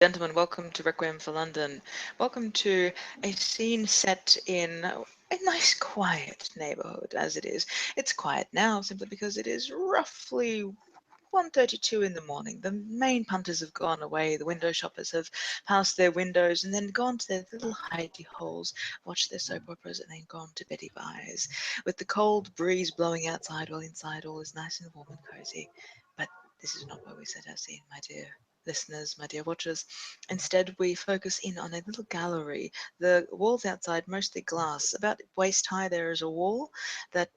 Gentlemen, welcome to Requiem for London. Welcome to a scene set in a nice quiet neighborhood as it is. It's quiet now simply because it is roughly 1:32 in the morning. The main punters have gone away, the window shoppers have passed their windows and then gone to their little hidey holes, watched their soap operas and then gone to Betty Byes, with the cold breeze blowing outside while inside all is nice and warm and cozy. But this is not where we set our scene, my dear listeners, my dear watchers. Instead, we focus in on a little gallery. The walls outside, mostly glass. About waist high, there is a wall that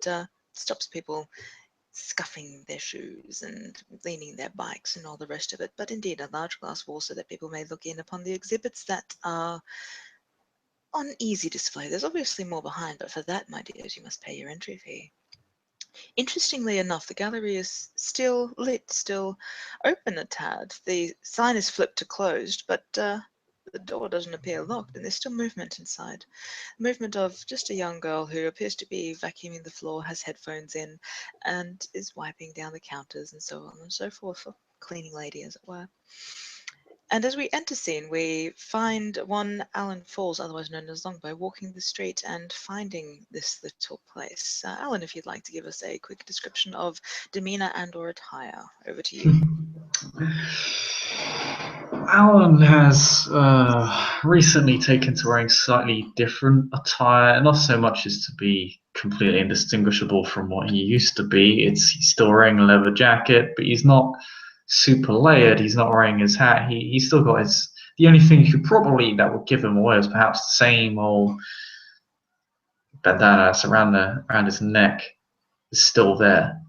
stops people scuffing their shoes and leaning their bikes and all the rest of it, but indeed a large glass wall so that people may look in upon the exhibits that are on easy display. There's obviously more behind, but for that, my dears, you must pay your entry fee. Interestingly enough, the gallery is still lit, still open a tad. The sign is flipped to closed, but the door doesn't appear locked, and there's still movement inside. Movement of just a young girl who appears to be vacuuming the floor, has headphones in, and is wiping down the counters and so on and so forth, for cleaning lady, as it were. And as we enter scene, we find one Alan Falls, otherwise known as Longbow, walking the street and finding this little place. Alan, if you'd like to give us a quick description of demeanor and or attire, over to you. Alan has recently taken to wearing slightly different attire, not so much as to be completely indistinguishable from what he used to be. He's still wearing a leather jacket, but he's not super layered. He's not wearing his hat. He's still got his. The only thing that would give him away is perhaps the same old bandana around his neck is still there.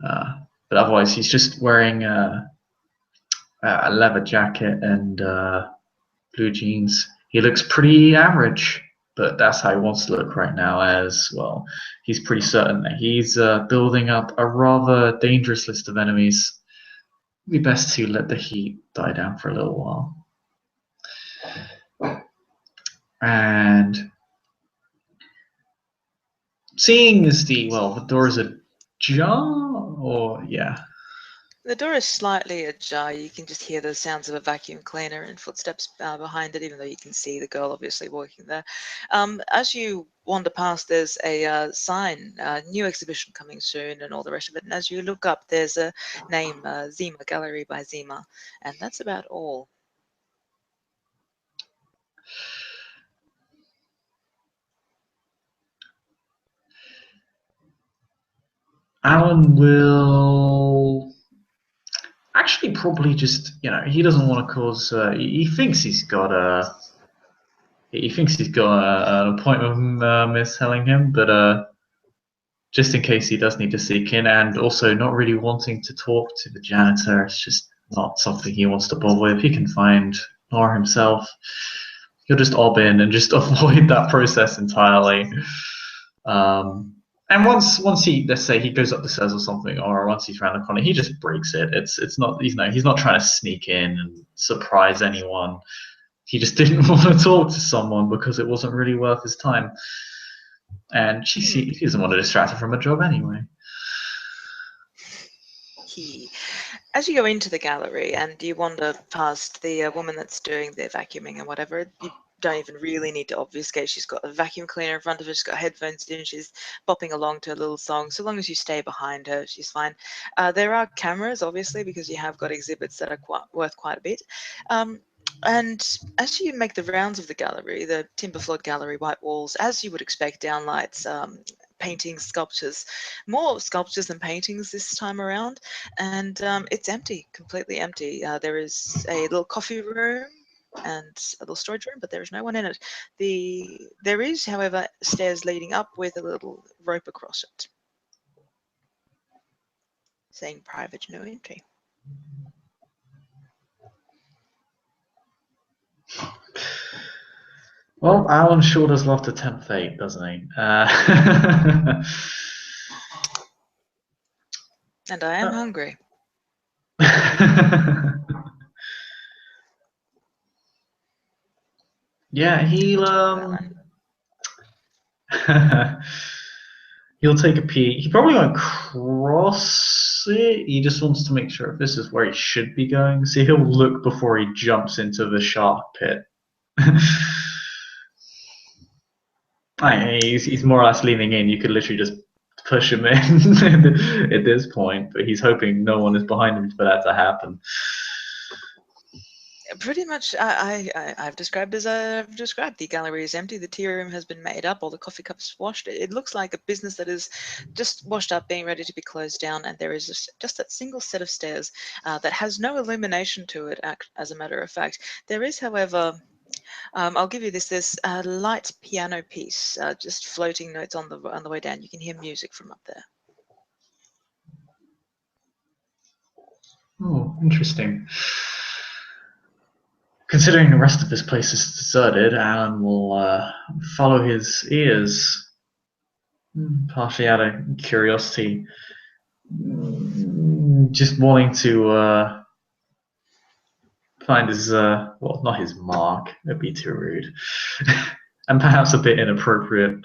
But otherwise, he's just wearing a leather jacket and blue jeans. He looks pretty average, but that's how he wants to look right now as well. He's pretty certain that he's building up a rather dangerous list of enemies. It'd be best to let the heat die down for a little while. And seeing as the door is ajar, or yeah. The door is slightly ajar. You can just hear the sounds of a vacuum cleaner and footsteps behind it, even though you can see the girl obviously walking there. As you wander past, there's a sign, new exhibition coming soon and all the rest of it. And as you look up, there's a name, Zima, Gallery by Zima. And that's about all. Alan will actually probably just, he doesn't want to cause. He thinks he's got an appointment with Miss Hellingham, but just in case he does need to seek in, and also not really wanting to talk to the janitor. It's just not something he wants to bother with. He can find Nora himself. He'll just ob in and just avoid that process entirely. And once he, let's say he goes up the stairs or something, or once he's around the corner, he just breaks it. It's not, he's not trying to sneak in and surprise anyone. He just didn't want to talk to someone because it wasn't really worth his time. And he doesn't want to distract her from her job anyway. As you go into the gallery and you wander past the woman that's doing the vacuuming and whatever, you don't even really need to obfuscate. She's got a vacuum cleaner in front of her, she's got headphones in, she's bopping along to a little song. So long as you stay behind her, she's fine. There are cameras, obviously, because you have got exhibits that are worth quite a bit. And as you make the rounds of the gallery, the timber-floored gallery, white walls, as you would expect, downlights, paintings, sculptures, more sculptures than paintings this time around, and it's empty, completely empty. There is a little coffee room and a little storage room, but there is no one in it. There is, however, stairs leading up with a little rope across it, saying private, no entry. Well, Alan sure does love to tempt fate, doesn't he? And I am hungry. Yeah, he'll take a peek. He probably won't cross see. He just wants to make sure if this is where he should be going. See, he'll look before he jumps into the shark pit. He's more or less leaning in. You could literally just push him in at this point, but he's hoping no one is behind him for that to happen. Pretty much, I've described as I've described. The gallery is empty. The tea room has been made up. All the coffee cups washed. It looks like a business that is just washed up, being ready to be closed down. And there is just that single set of stairs that has no illumination to it. As a matter of fact, there is, however, I'll give you this. There's a light piano piece, just floating notes on the way down. You can hear music from up there. Oh, interesting. Considering the rest of this place is deserted, Alan will follow his ears, partially out of curiosity, just wanting to find his, well, not his mark, that'd be too rude, and perhaps a bit inappropriate.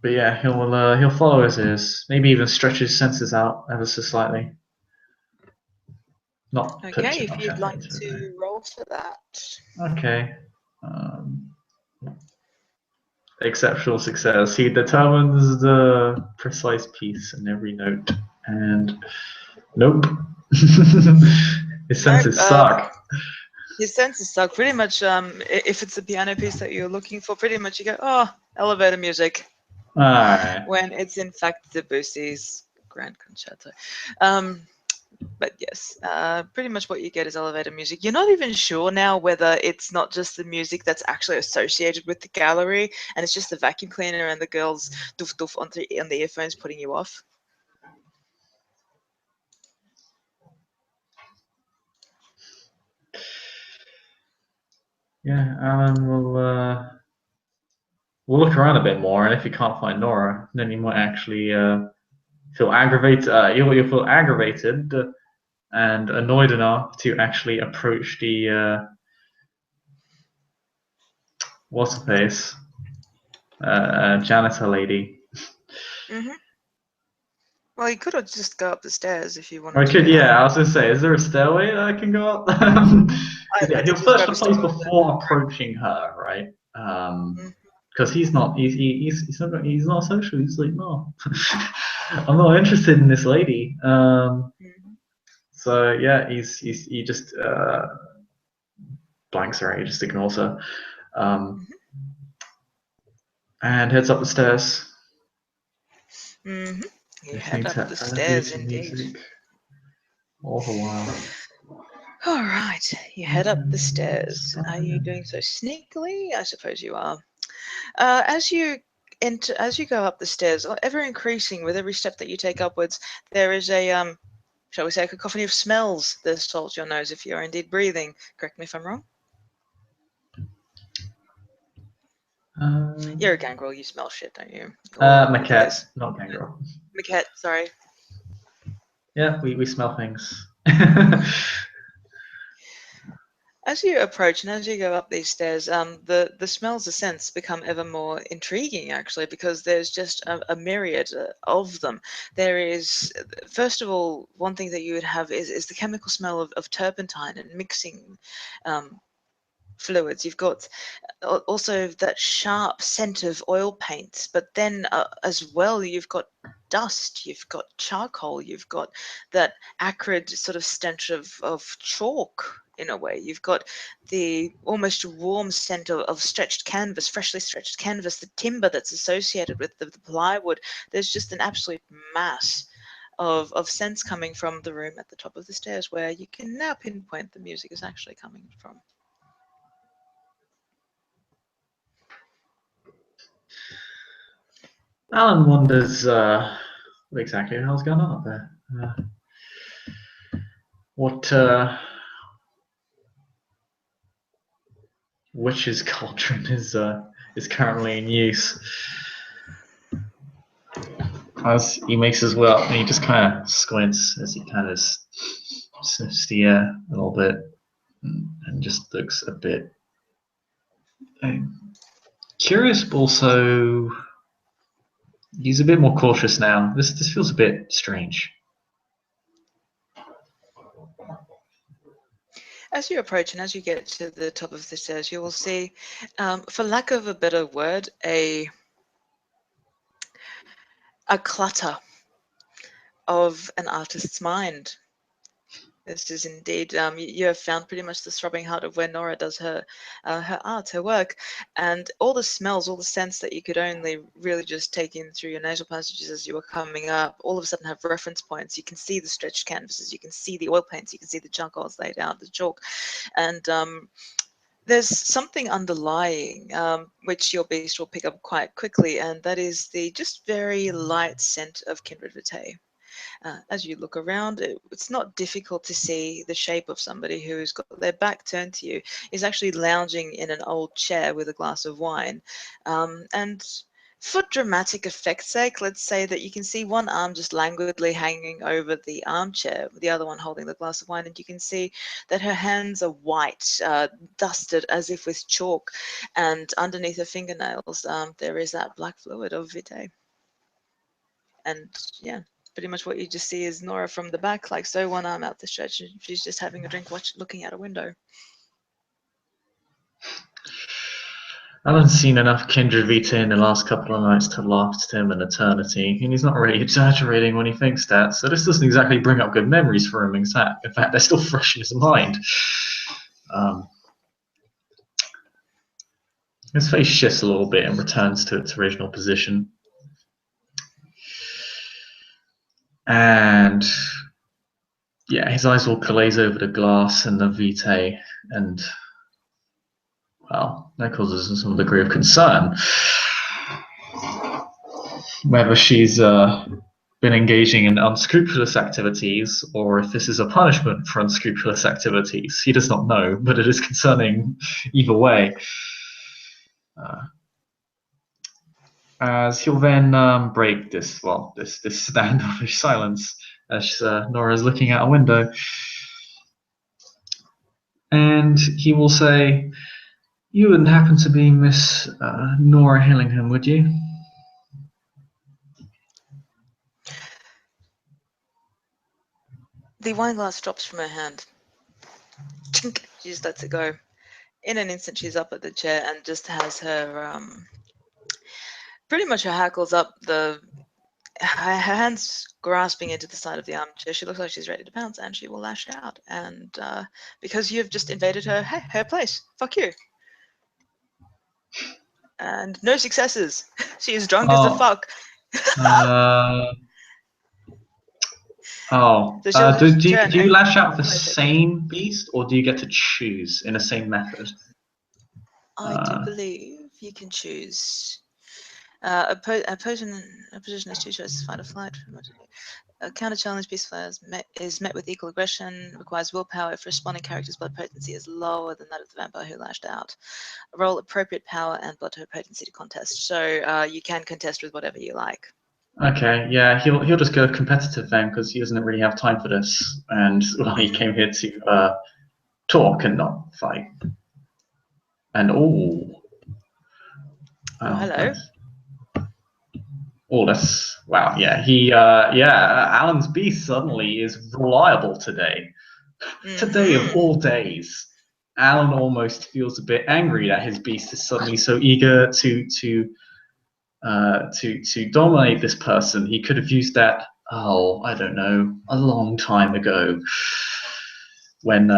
But yeah, he'll follow his ears, maybe even stretch his senses out ever so slightly. Not put Okay, too if much you'd effort like into it, to roll for that. Okay. Exceptional success. He determines the precise piece in every note, and nope. His senses suck. His senses suck. Pretty much, if it's a piano piece that you're looking for, pretty much you go, oh, elevator music. Alright. When it's in fact Debussy's Grand Concerto. But yes, pretty much what you get is elevator music. You're not even sure now whether it's not just the music that's actually associated with the gallery, and it's just the vacuum cleaner and the girls doof doof on the earphones putting you off. Yeah, Alan will look around a bit more, and if he can't find Nora, then he might actually feel aggravated. You'll feel aggravated and annoyed enough to actually approach the what's her face, janitor lady. Mm-hmm. Well, you could have just go up the stairs if you Or I wanted could, to. yeah. I was gonna say, is there a stairway that I can go up? I Yeah, did he'll just search grab the a place stairwell before approaching her, right? Because he's not, he's not social. He's like, no, I'm not interested in this lady. So yeah, he just blanks her. He just ignores her, and heads up the stairs. You Listening head up to the stairs, elevator indeed. music all the while. All right, you head up the stairs. Are you doing so sneakily? I suppose you are. As you go up the stairs, ever increasing with every step that you take upwards, there is a shall we say, a cacophony of smells that assault your nose if you are indeed breathing. Correct me if I'm wrong. You're a gangrel. You smell shit, don't you? Maquette, not Gangrel. Maquette, sorry. Yeah, we smell things. As you approach and as you go up these stairs, the smells, the scents become ever more intriguing, actually, because there's just a myriad of them. There is, first of all, one thing that you would have is the chemical smell of turpentine and mixing fluids. You've got also that sharp scent of oil paints, but then as well, you've got dust, you've got charcoal, you've got that acrid sort of stench of chalk in a way. You've got the almost warm scent of stretched canvas, freshly stretched canvas, the timber that's associated with the plywood. There's just an absolute mass of scents coming from the room at the top of the stairs where you can now pinpoint the music is actually coming from. Alan wonders what exactly the hell's going on up there. What witch's cauldron is currently in use? As he makes his way up, and he just kind of squints as he kind of sniffs the air a little bit, and just looks a bit curious, but also He's a bit more cautious now. This feels a bit strange. As you approach and as you get to the top of the stairs, you will see, for lack of a better word, a clutter of an artist's mind. This is indeed, you have found pretty much the throbbing heart of where Nora does her art, her work, and all the smells, all the scents that you could only really just take in through your nasal passages as you were coming up, all of a sudden have reference points. You can see the stretched canvases, you can see the oil paints, you can see the charcoals laid out, the chalk, and there's something underlying which your beast will pick up quite quickly, and that is the just very light scent of kindred vitae. As you look around, it's not difficult to see the shape of somebody who's got their back turned to you, is actually lounging in an old chair with a glass of wine. And for dramatic effect's sake, let's say that you can see one arm just languidly hanging over the armchair, the other one holding the glass of wine, and you can see that her hands are white, dusted as if with chalk, and underneath her fingernails there is that black fluid of vitae. And yeah, pretty much what you just see is Nora from the back, like so, one arm out the stretch, and she's just having a drink, looking out a window. Alan's seen enough kindred vitae in the last couple of nights to last him an eternity, and he's not really exaggerating when he thinks that, so this doesn't exactly bring up good memories for him. In fact, they're still fresh in his mind. His face shifts a little bit and returns to its original position. And yeah, his eyes will glaze over the glass and the vitae, and well, that causes some degree of concern. Whether she's been engaging in unscrupulous activities, or if this is a punishment for unscrupulous activities, he does not know, but it is concerning either way. As he'll then break this standoffish silence as Nora's looking out a window, and he will say, "You wouldn't happen to be Miss Nora Hillingham, would you?" The wine glass drops from her hand. She just lets it go. In an instant, she's up at the chair and just has her, pretty much her hackles up, her hands grasping into the side of the armchair. She looks like she's ready to pounce, and she will lash out. And because you've just invaded her place, fuck you. And no successes. She is drunk as a fuck. Do you lash out the same beast, or do you get to choose in the same method? I do believe you can choose. A position has two choices: fight or flight. A counter challenge beast is met with equal aggression, requires willpower if responding character's blood potency is lower than that of the vampire who lashed out. Roll appropriate power and blood potency to contest. So you can contest with whatever you like. Okay, yeah, he'll just go competitive then, because he doesn't really have time for this, and well, he came here to talk and not fight. And hello. That's wow. Yeah, Alan's beast suddenly is reliable today. Today of all days, Alan almost feels a bit angry that his beast is suddenly so eager to dominate this person. He could have used that, I don't know, a long time ago, when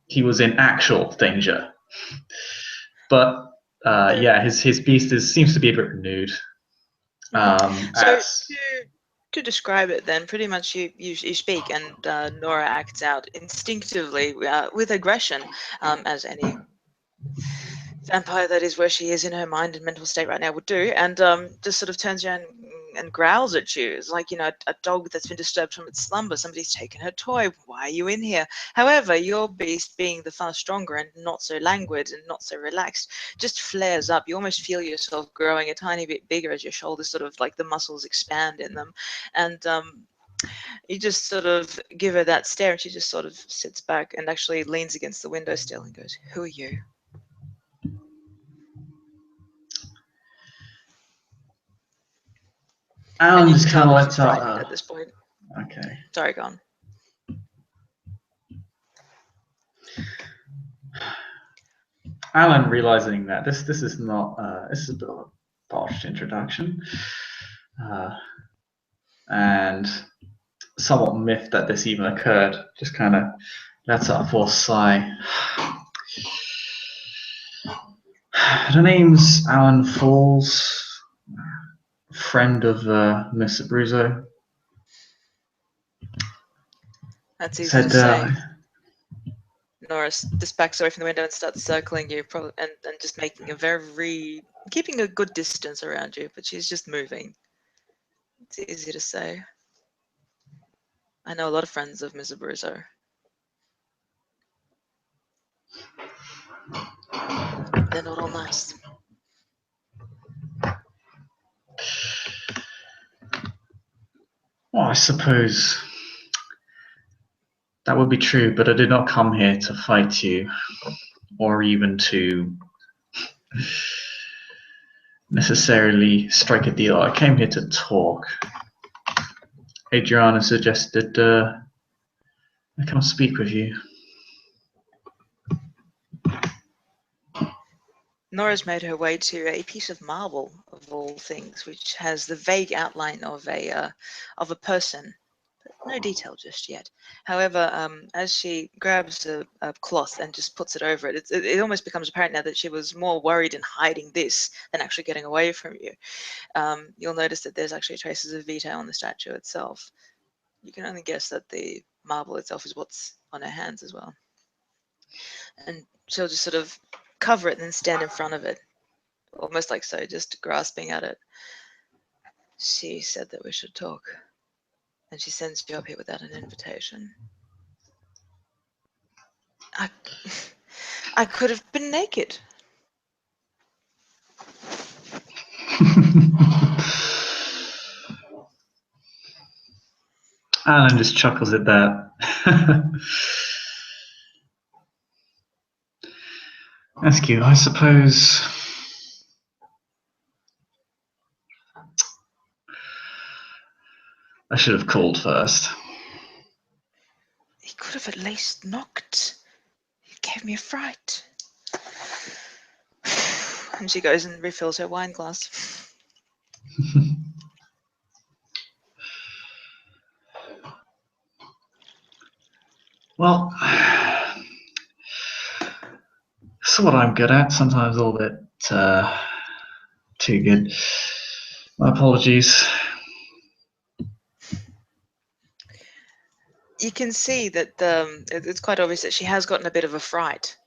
he was in actual danger. But his beast seems to be a bit renewed. So to describe it, then, pretty much you speak, and Nora acts out instinctively with aggression, as any vampire that is where she is in her mind and mental state right now would do, and just sort of turns around and growls at you. It's like, a dog that's been disturbed from its slumber. Somebody's taken her toy. Why are you in here? However, your beast, being the far stronger and not so languid and not so relaxed, just flares up. You almost feel yourself growing a tiny bit bigger as your shoulders sort of, like, the muscles expand in them. And you just sort of give her that stare, and she just sort of sits back and actually leans against the window still and goes, "Who are you?" Alan And you just can kind tell of that lets she's out. frightened at this point. Okay. Sorry, go on. Alan, realizing that this is not this is a bit of a botched introduction, and somewhat miffed that this even occurred, just kind of lets out a forced sigh. The name's Alan Falls, friend of Mr. Abruzzo. That's easy to Said, say. Nora just backs away from the window and starts circling you, and just making keeping a good distance around you, but she's just moving. It's easy to say. I know a lot of friends of Ms. Abruzzo. They're not all nice. well, I suppose that would be true, but I did not come here to fight you, or even to necessarily strike a deal. I came here to talk. Adriana suggested I come speak with you. Nora's made her way to a piece of marble, of all things, which has the vague outline of a person, but no detail just yet. However, as she grabs a cloth and just puts it over it, it almost becomes apparent now that she was more worried in hiding this than actually getting away from you. You'll notice that there's actually traces of vitae on the statue itself. You can only guess that the marble itself is what's on her hands as well. And she'll just sort of cover it and then stand in front of it, almost like so, just grasping at it. She said that we should talk, and she sends you up here without an invitation. I could have been naked. Alan just chuckles at that. Ask you, I suppose. I should have called first. He could have at least knocked. It gave me a fright. And she goes and refills her wine glass. Well, that's what I'm good at. Sometimes a little bit too good. My apologies. You can see that it's quite obvious that she has gotten a bit of a fright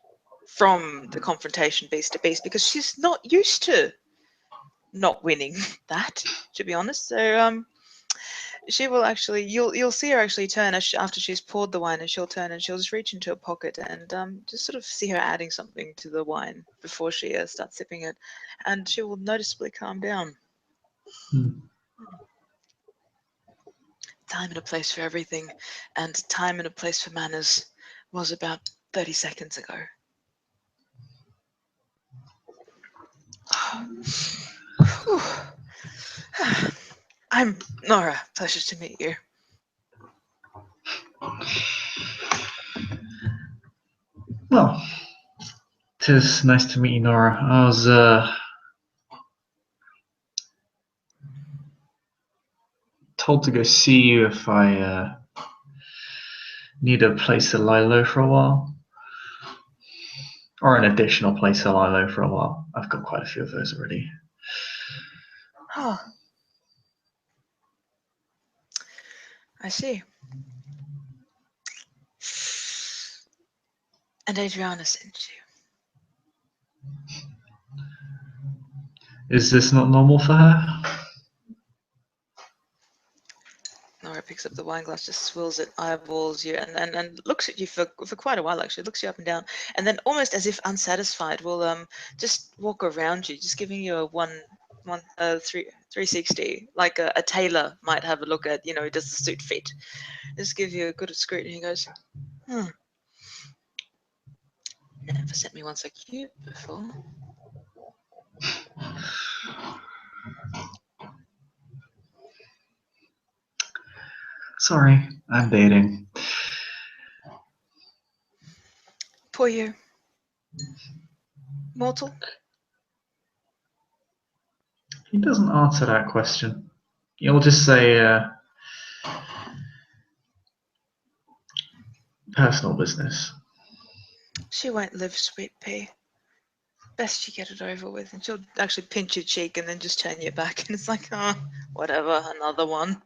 from the confrontation beast to beast, because she's not used to not winning that, to be honest. So she will actually, you'll see her actually turn after she's poured the wine, and she'll turn and she'll just reach into a pocket and just sort of see her adding something to the wine before she starts sipping it, and she will noticeably calm down. Time and a place for everything, and time and a place for manners was about 30 seconds ago. I'm Nora. Pleasure to meet you. Well, it is nice to meet you, Nora. I was told to go see you if I need a place to lie low for a while. Or an additional place to lie low for a while. I've got quite a few of those already. Oh, I see. And Adriana sent you. Is this not normal for her? Nora picks up the wine glass, just swills it, eyeballs you, and looks at you for quite a while, actually. Looks you up and down, and then almost as if unsatisfied, will just walk around you, just giving you a 360, like a tailor might have a look at, does the suit fit? Just give you a good scrutiny. He goes, never sent me one so cute before. Sorry, I'm dating. Poor you. Mortal? He doesn't answer that question. He'll just say, personal business. She won't live, sweet pea. Best you get it over with. And she'll actually pinch your cheek and then just turn you back. And it's like, oh, whatever, another one.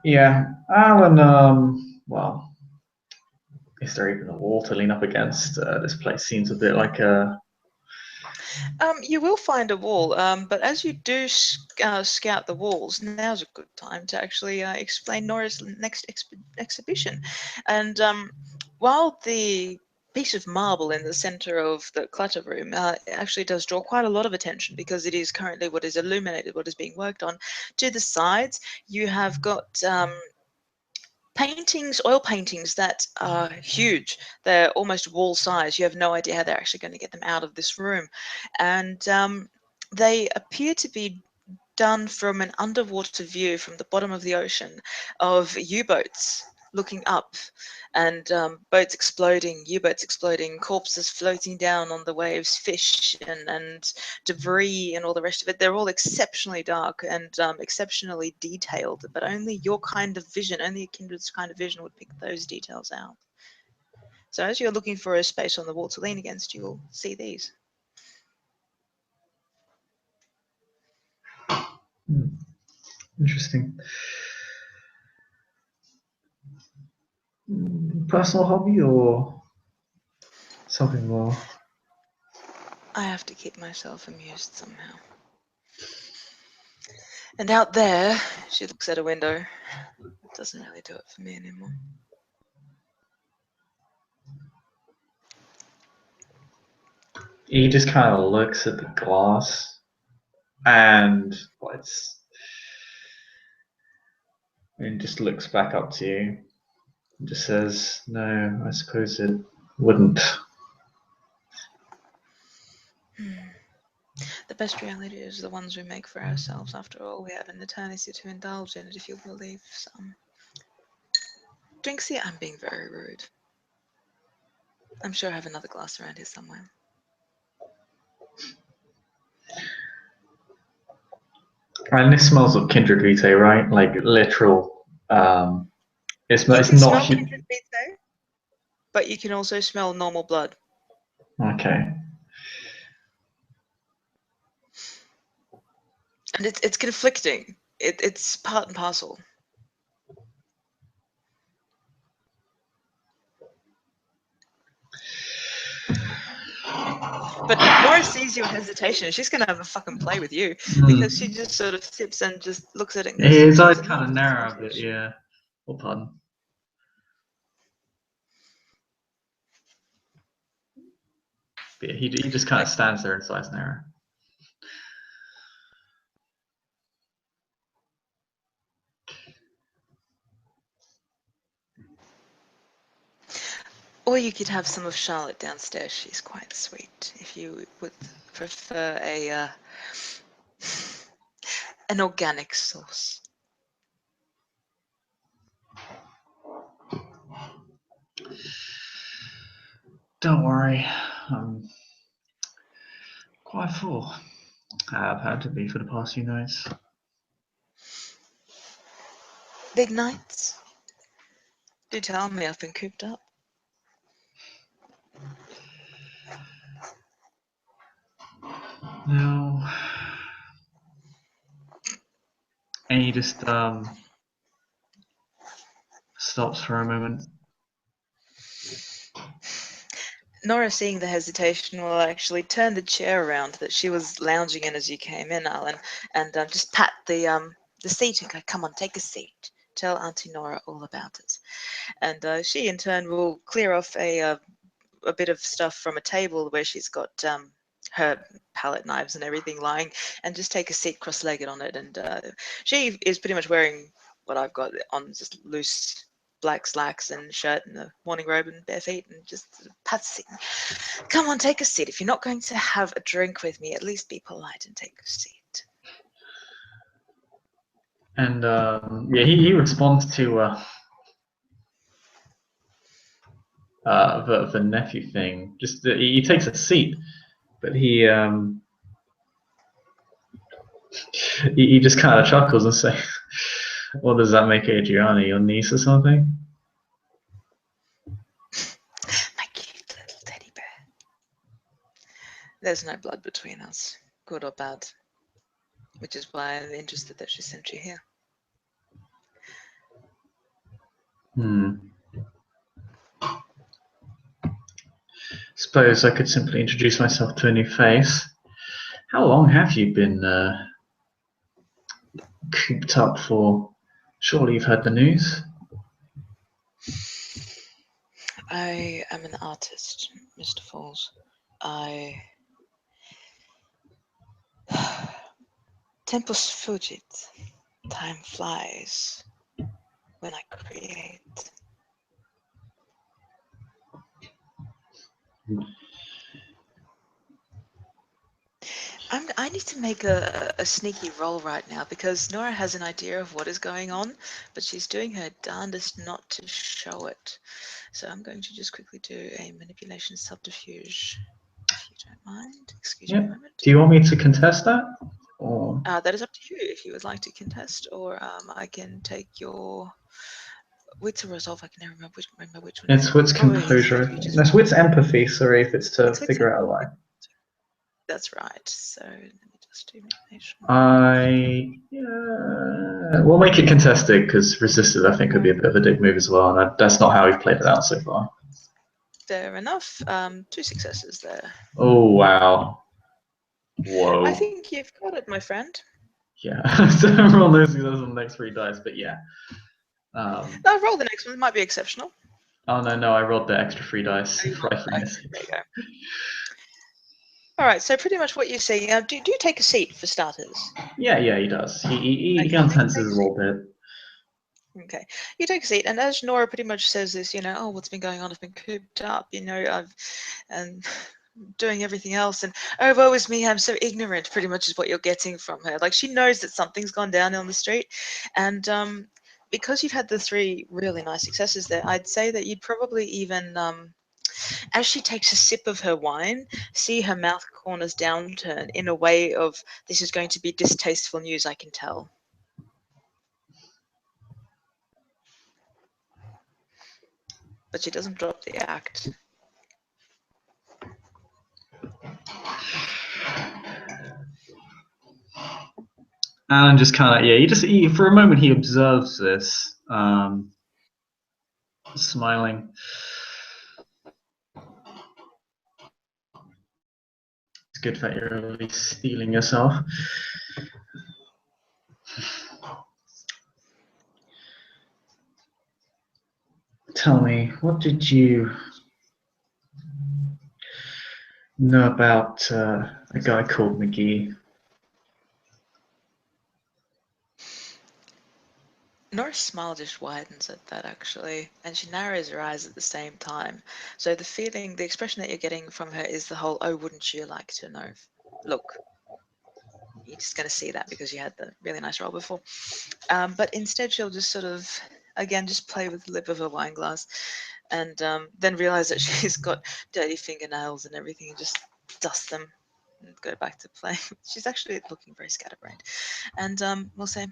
Yeah, Alan, well, is there even a wall to lean up against? This place seems a bit like a... You will find a wall, but as you do scout the walls, now's a good time to actually explain Nora's next exhibition. And while the piece of marble in the center of the clutter room actually does draw quite a lot of attention because it is currently what is illuminated, what is being worked on. To the sides, you have got paintings, oil paintings that are huge. They're almost wall size. You have no idea how they're actually going to get them out of this room. And they appear to be done from an underwater view from the bottom of the ocean of U-boats looking up, and boats exploding, U-boats exploding, corpses floating down on the waves, fish and debris and all the rest of it. They're all exceptionally dark and exceptionally detailed, but only your kind of vision, only a kindred's kind of vision would pick those details out. So as you're looking for a space on the wall to lean against, you'll see these. Interesting. Personal hobby or something more? I have to keep myself amused somehow. And out there, she looks at a window. It doesn't really do it for me anymore. He just kind of looks at the glass and just looks back up to you and just says, "No, I suppose it wouldn't." The best reality is the ones we make for ourselves. After all, we have an eternity to indulge in it, if you'll believe some. Drinksy, I'm being very rude. I'm sure I have another glass around here somewhere. And this smells of Kindred Vitae, right? Like literal. It's You it's can not. smell kindred vitae, but you can also smell normal blood. Okay. And it's conflicting. It's part and parcel. But Nora sees your hesitation. She's going to have a fucking play with you because she just sort of sips and just looks at it and goes, His "There eyes is a kind of marble narrow a bit, frontage." yeah. Oh, pardon. But yeah, he just kind of stands there and his eyes narrow. Or you could have some of Charlotte downstairs. She's quite sweet. If you would prefer a an organic sauce. Don't worry, I'm quite full. I've had to be for the past few nights. Big nights? Do tell me, I've been cooped up. No. And he just stops for a moment. Nora, seeing the hesitation, will actually turn the chair around that she was lounging in as you came in, Alan, and just pat the seat and go, "Come on, take a seat. Tell Auntie Nora all about it." And she, in turn, will clear off a bit of stuff from a table where she's got her palette knives and everything lying, and just take a seat cross-legged on it. And she is pretty much wearing what I've got on, just loose black slacks and shirt and a morning robe and bare feet and just pats the seat. Come on, take a seat. If you're not going to have a drink with me, at least be polite and take a seat. And yeah, he responds to the nephew thing. Just he takes a seat, but he just kind of chuckles and says, "Well, does that make Adriana your niece or something?" My cute little teddy bear. There's no blood between us, good or bad, which is why I'm interested that she sent you here. Suppose I could simply introduce myself to a new face. How long have you been cooped up for? Surely you've heard the news. I am an artist, Mr. Falls. Tempus fugit. Time flies when I create. I need to make a sneaky roll right now because Nora has an idea of what is going on, but she's doing her darndest not to show it. So I'm going to just quickly do a manipulation subterfuge, if you don't mind. Excuse me a moment. Do you want me to contest that? Or that is up to you if you would like to contest, or I can take your wits or resolve. I can never remember which one. it's wits composure. That's wits empathy. Sorry, if it's to figure out a lie. That's right. So let me just do manipulation. We'll make it contested because resisted, I think, could be a bit of a dick move as well, and that's not how we've played it out so far. Fair enough. 2 successes there. Oh wow! Whoa! I think you've got it, my friend. Yeah. So roll no successes on the next 3 dice, but yeah. No, roll the next one. It might be exceptional. Oh no! I rolled the extra 3 dice. There you go. All right, so pretty much what you see. Do take a seat for starters. Yeah, he does. He contents his little bit. Okay, you take a seat, and as Nora pretty much says this, oh, what's been going on? I've been cooped up, and doing everything else, and oh, woe is me, I'm so ignorant. Pretty much is what you're getting from her. Like she knows that something's gone down on the street, and because you've had the 3 really nice successes there, I'd say that you'd probably even as she takes a sip of her wine, see her mouth corners downturn in a way of, this is going to be distasteful news, I can tell. But she doesn't drop the act. Alan just kind of, for a moment he observes this, smiling. It's good that you're really stealing yourself. Tell me, what did you know about a guy called McGee? Nora's smile just widens at that, actually, and she narrows her eyes at the same time. So the expression that you're getting from her is the whole, oh, wouldn't you like to know? Look, you're just going to see that because you had the really nice roll before. But instead, she'll just sort of, again, just play with the lip of her wine glass and then realize that she's got dirty fingernails and everything and just dust them and go back to playing. She's actually looking very scatterbrained. And we'll say,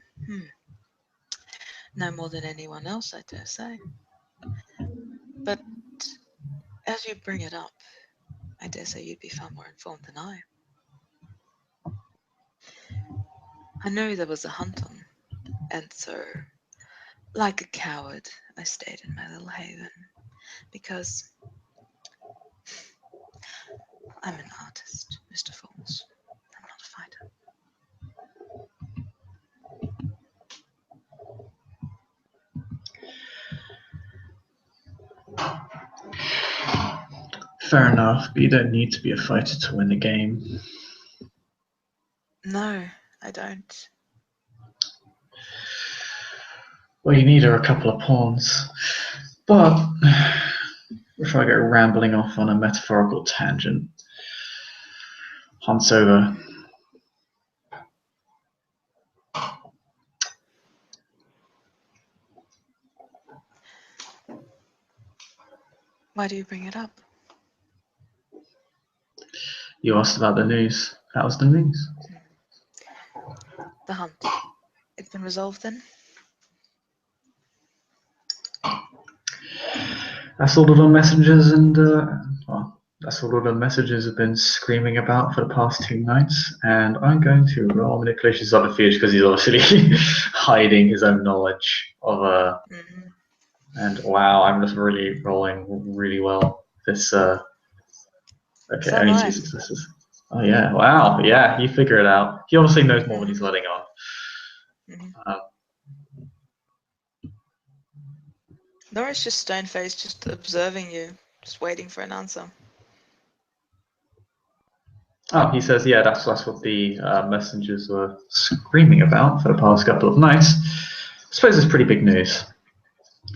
no more than anyone else, I dare say. But as you bring it up, I dare say you'd be far more informed than I. I know there was a hunt on, and so, like a coward, I stayed in my little haven, because I'm an artist, Mr. Falls. I'm not a fighter. Fair enough, but you don't need to be a fighter to win the game. No, I don't. Well, you need her a couple of pawns. But before I go rambling off on a metaphorical tangent, Hunt's over. Why do you bring it up? You asked about the news. That was the news. The hunt. It's been resolved then? That's all the messengers and well, that's all the messages have been screaming about for the past 2 nights, and I'm going to roll manipulation subterfuge because he's obviously hiding his own knowledge of And wow, I'm just really rolling really well. This okay, So only am 2 I. successes. Oh yeah, wow, yeah, you figure it out. He obviously knows more than he's letting on. Nora's just stone-faced, just observing you, just waiting for an answer. Oh, he says, yeah, that's what the messengers were screaming about for the past couple of nights. I suppose it's pretty big news,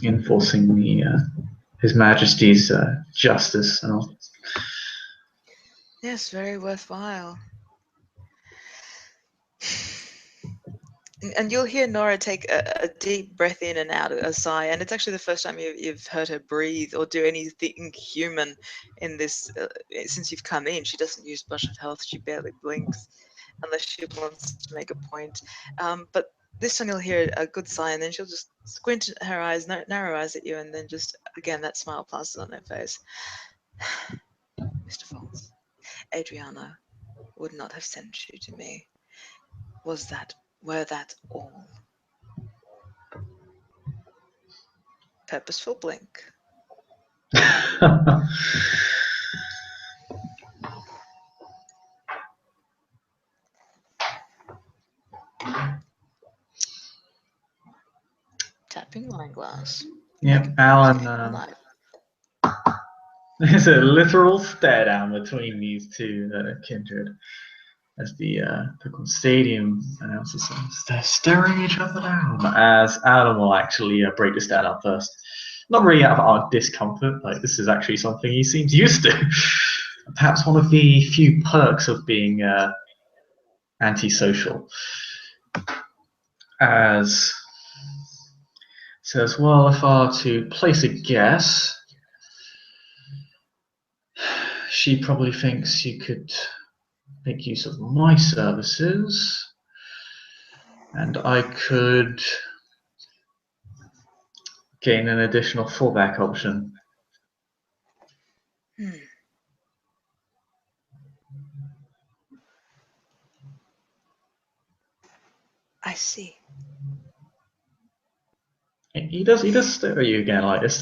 enforcing His Majesty's justice and all. Yes, very worthwhile. And you'll hear Nora take a deep breath in and out, a sigh, and it's actually the first time you've heard her breathe or do anything human in this since you've come in. She doesn't use Bush of Health. She barely blinks unless she wants to make a point. But this time you'll hear a good sigh, and then she'll just squint her eyes, narrow eyes at you, and then just, again, that smile passes on her face. Mr. Falls, Adriana would not have sent you to me. Were that all? Purposeful blink. Tapping wine glass. Yep, Alan. There's a literal stare down between these two kindred as the stadium announcers they're staring each other down. As Alan will actually break the stare down first. Not really out of our discomfort, like this is actually something he seems used to. Perhaps one of the few perks of being antisocial. As says, well, if I were to place a guess, she probably thinks you could make use of my services, and I could gain an additional fallback option. I see. He does stare at you again, like this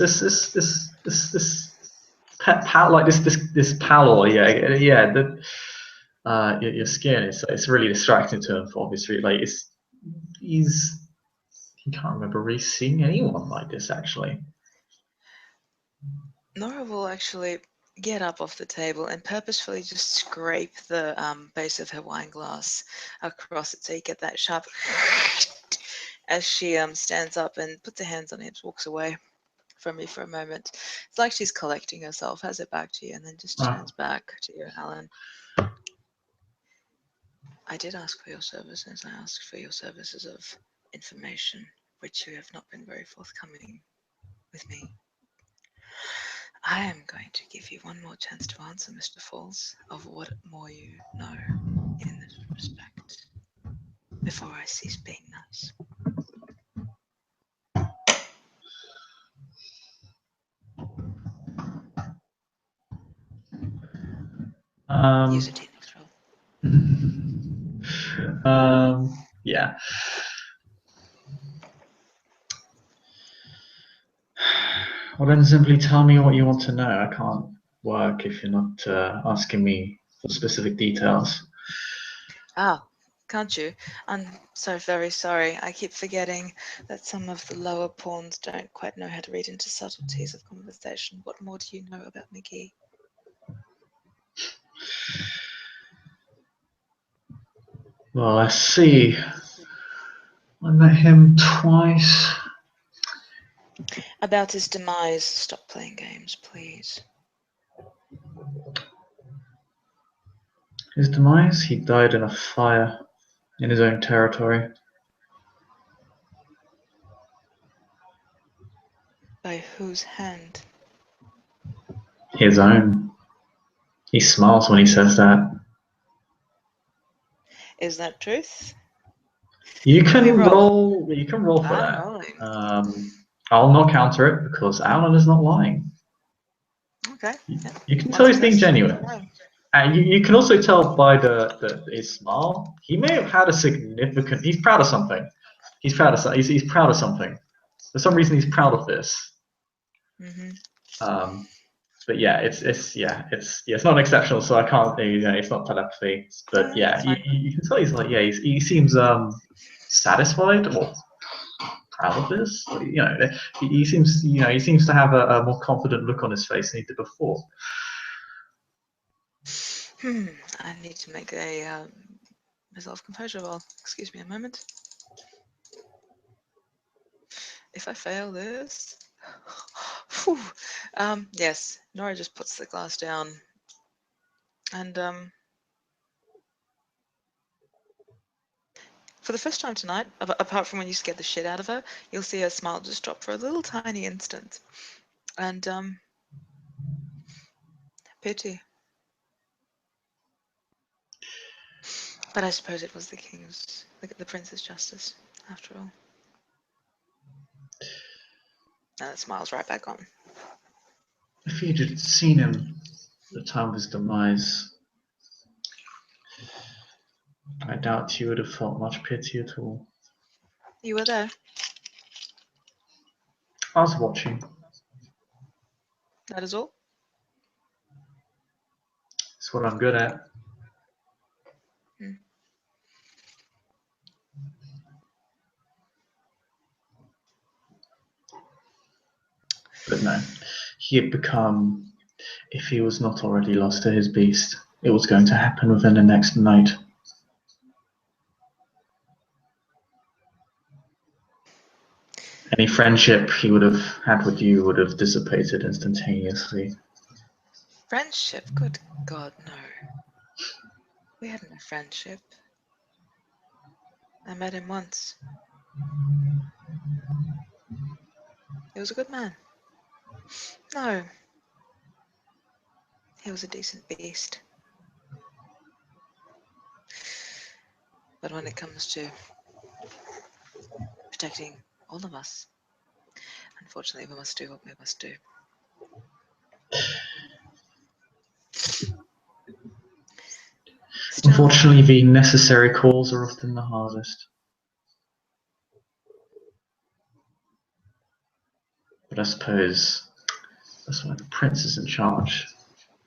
pal, like this pallor, your skin it's really distracting to him for obvious reasons. Like he can't remember really seeing anyone like this actually. Nora will actually get up off the table and purposefully just scrape the base of her wine glass across it so you get that sharp as she stands up and puts her hands on it, walks away from you for a moment. It's like she's collecting herself, has it back to you, and then just turns back to you, Alan. I did ask for your services. I asked for your services of information, which you have not been very forthcoming with me. I am going to give you one more chance to answer, Mr. Falls, of what more you know in this respect, before I cease being nice. Use a D6 roll. Yeah. Well, then simply tell me what you want to know. I can't work if you're not asking me for specific details. Ah, can't you? I'm so very sorry. I keep forgetting that some of the lower pawns don't quite know how to read into subtleties of conversation. What more do you know about McGee? Well, let's see. I met him twice. About his demise, stop playing games, please. His demise? He died in a fire in his own territory. By whose hand? His own. He smiles when he says that. Is that truth? You Can we can roll? roll. You can roll for I'm that. rolling. I'll not counter it because Alan is not lying. Okay. You can One tell he's being success. genuine. And you can also tell by his smile, he may have had a significant. He's proud of something. He's proud of he's proud of something. For some reason, he's proud of this. Mm-hmm. But yeah, it's not exceptional, so I can't. It's not telepathy. But yeah, you can tell he's like he seems satisfied or proud of this. He seems he seems to have a more confident look on his face than he did before. I need to make a self-composure roll. Excuse me a moment. If I fail this, yes, Nora just puts the glass down, and for the first time tonight, apart from when you scared the shit out of her, you'll see her smile just drop for a little tiny instant, and pity. But I suppose it was the king's, the prince's justice, after all. And it smiles right back on. If you'd had seen him at the time of his demise, I doubt you would have felt much pity at all. You were there. I was watching. That is all. It's what I'm good at. But no, he had become, if he was not already lost to his beast, it was going to happen within the next night. Any friendship he would have had with you would have dissipated instantaneously. Friendship? Good God, no. We had no friendship. I met him once. He was a good man. No. He was a decent beast. But when it comes to protecting all of us, unfortunately, we must do what we must do. Still, Unfortunately, the necessary calls are often the hardest. But I suppose that's why the prince is in charge.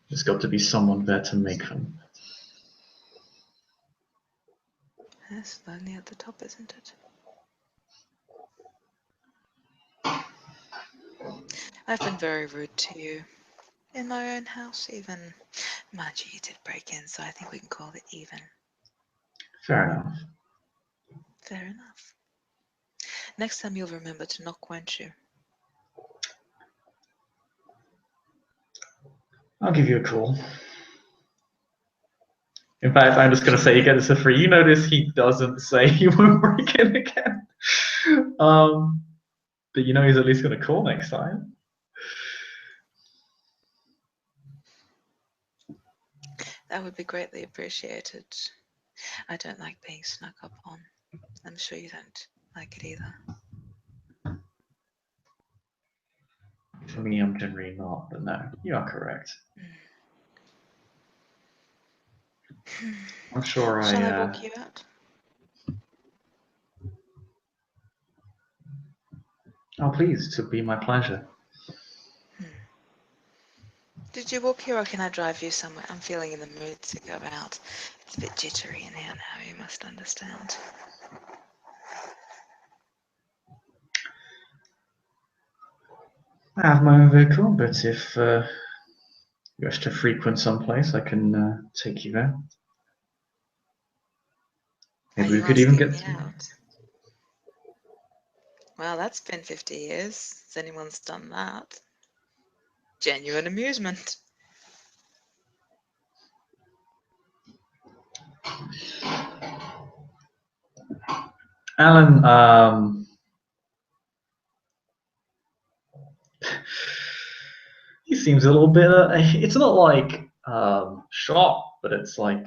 There's got to be someone there to make them. it's lonely at the top, isn't it? I've been very rude to you. In my own house, even. Mind you, you did break in, so I think we can call it even. Fair enough. Fair enough. Next time you'll remember to knock, won't you? I'll give you a call. In fact, I'm just going to say you get this for free. You notice he doesn't say he won't break in again. But you know he's at least going to call next time. That would be greatly appreciated. I don't like being snuck up on. I'm sure you don't like it either. For me, I'm generally not, but no, you are correct. I'm sure Shall I walk you out? Oh, please, it would be my pleasure. Did you walk here or can I drive you somewhere? I'm feeling in the mood to go out. It's a bit jittery in here now, you must understand. I have my own vehicle, but if you wish to frequent someplace, I can take you there. Maybe we could even get to. Out? Well, that's been 50 years since anyone's done that. Genuine amusement. Alan, he seems a little bit. It's not like shocked, but it's like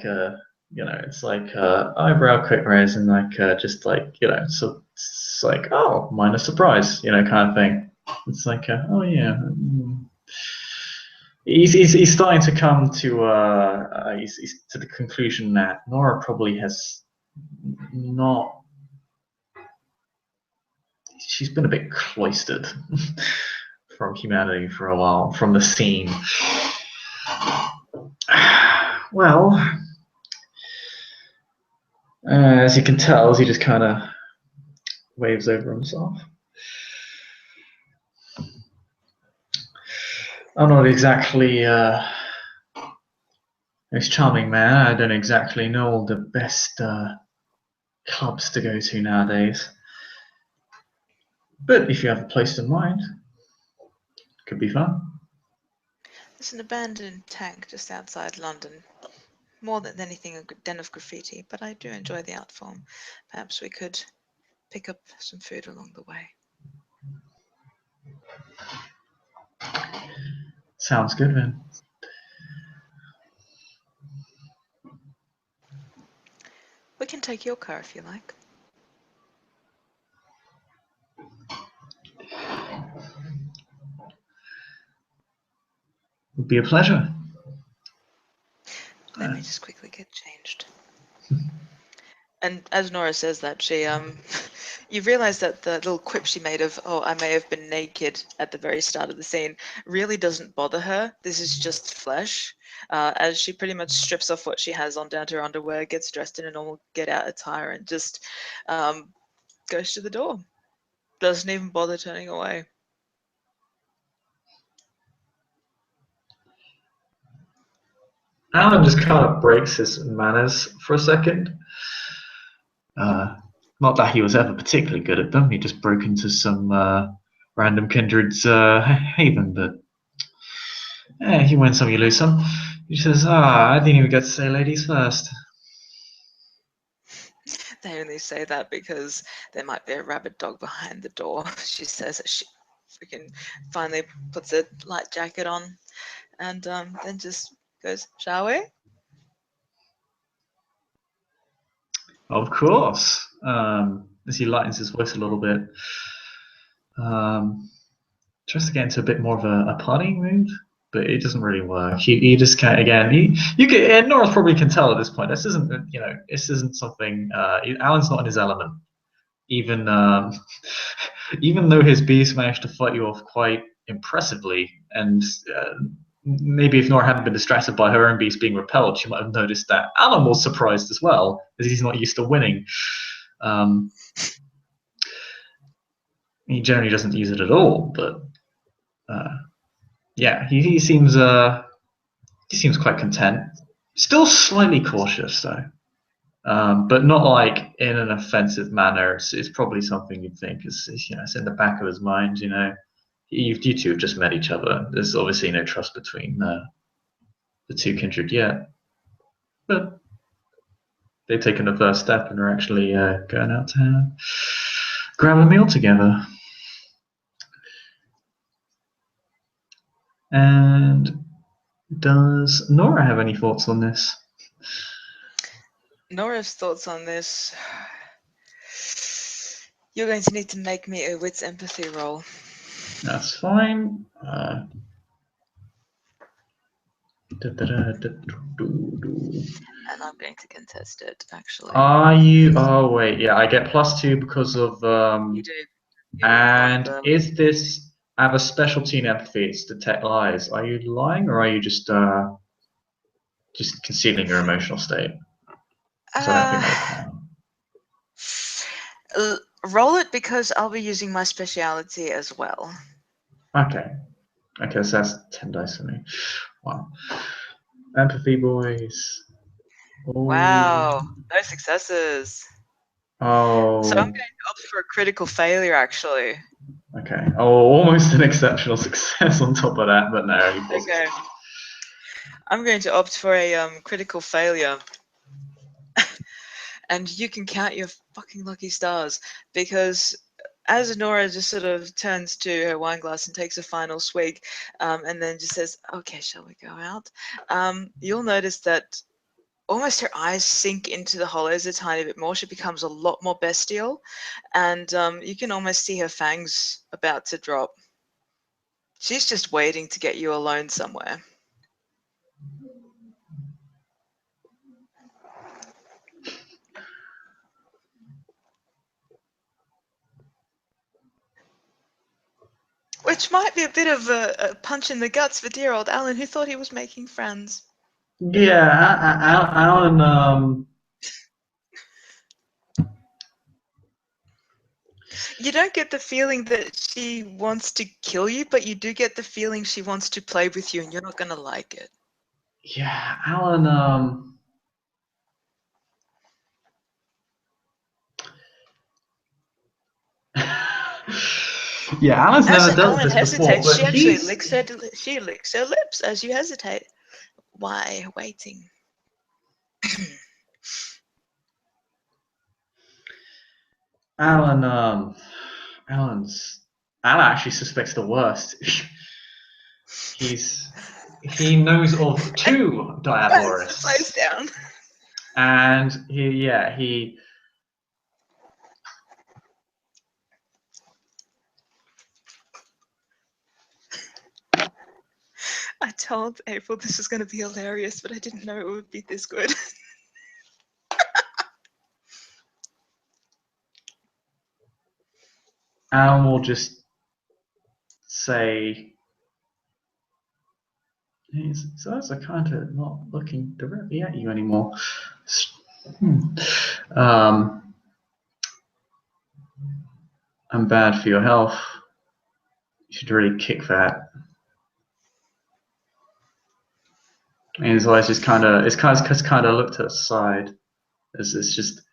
it's like eyebrow quick raise and like just like so it's like oh, minor surprise, kind of thing. It's like oh yeah. He's starting to come to he's to the conclusion that Nora probably has not. She's been a bit cloistered from humanity for a while, from the scene. Well, as you can tell, he just kind of waves over himself. I'm not exactly most charming man. I don't exactly know all the best clubs to go to nowadays. But if you have a place in mind, it could be fun. There's an abandoned tank just outside London. More than anything, a den of graffiti, but I do enjoy the art form. Perhaps we could pick up some food along the way. Sounds good, then. We can take your car if you like. Would be a pleasure. Let me just quickly get changed. And as Nora says that, she you realize that the little quip she made of "oh, I may have been naked" at the very start of the scene really doesn't bother her. This is just flesh. As she pretty much strips off what she has on down to her underwear, gets dressed in a normal get-out attire, and just goes to the door. Doesn't even bother turning away. Alan just kind of breaks his manners for a second. Not that he was ever particularly good at them. He just broke into some random kindred's haven, but you win some, you lose some. He says, I didn't even get to say ladies first. They only say that because there might be a rabid dog behind the door. She says as she freaking finally puts a light jacket on, and then just goes, "Shall we?" Of course. As he lightens his voice a little bit. Tries to get into a bit more of a partying mood, but it doesn't really work. He just can't. Again, you can. And Nora probably can tell at this point. This isn't something. Alan's not in his element. Even even though his beast managed to fight you off quite impressively, and maybe if Nora hadn't been distracted by her own beast being repelled, she might have noticed that Alan was surprised as well, because he's not used to winning. He generally doesn't use it at all, but yeah, he seems quite content. Still slightly cautious though, but not like in an offensive manner. It's probably something you'd think is it's in the back of his mind. You two have just met each other. There's obviously no trust between the two kindred yet, but they've taken the first step and are actually going out to grab a meal together. And does Nora have any thoughts on this? Nora's thoughts on this. You're going to need to make me a wits empathy roll. That's fine. And I'm going to contest it, actually. Are you? Oh wait, yeah, I get +2 because of You do. And is this? I have a specialty in empathy. It's detect lies. Are you lying, or are you just concealing your emotional state? Because I don't think that would count. Roll it, because I'll be using my speciality as well. Okay. Okay, so that's 10 dice for me. Wow. Empathy, boys. Wow, no successes. Oh. So I'm going to opt for a critical failure, actually. Okay. Oh, almost an exceptional success on top of that, but no, only positive. Okay. I'm going to opt for a critical failure. And you can count your fucking lucky stars, because as Nora just sort of turns to her wine glass and takes a final swig, and then just says, "Okay, shall we go out?" You'll notice that almost her eyes sink into the hollows a tiny bit more. She becomes a lot more bestial, and you can almost see her fangs about to drop. She's just waiting to get you alone somewhere. Which might be a bit of a punch in the guts for dear old Alan, who thought he was making friends. Yeah, Alan. You don't get the feeling that she wants to kill you, but you do get the feeling she wants to play with you, and you're not going to like it. Yeah, Alan. Yeah, Alan's As never dealt with Alan this before, hesitates, but she actually he's licks her lips as you hesitate. Why waiting? Alan. Alan actually suspects the worst. He knows of two Face diabolists, down. and he. I told April this was going to be hilarious, but I didn't know it would be this good. Alan will just say, his eyes are kind of not looking directly at you anymore. I'm bad for your health. You should really kick that. And his eyes just kind of looked to the side.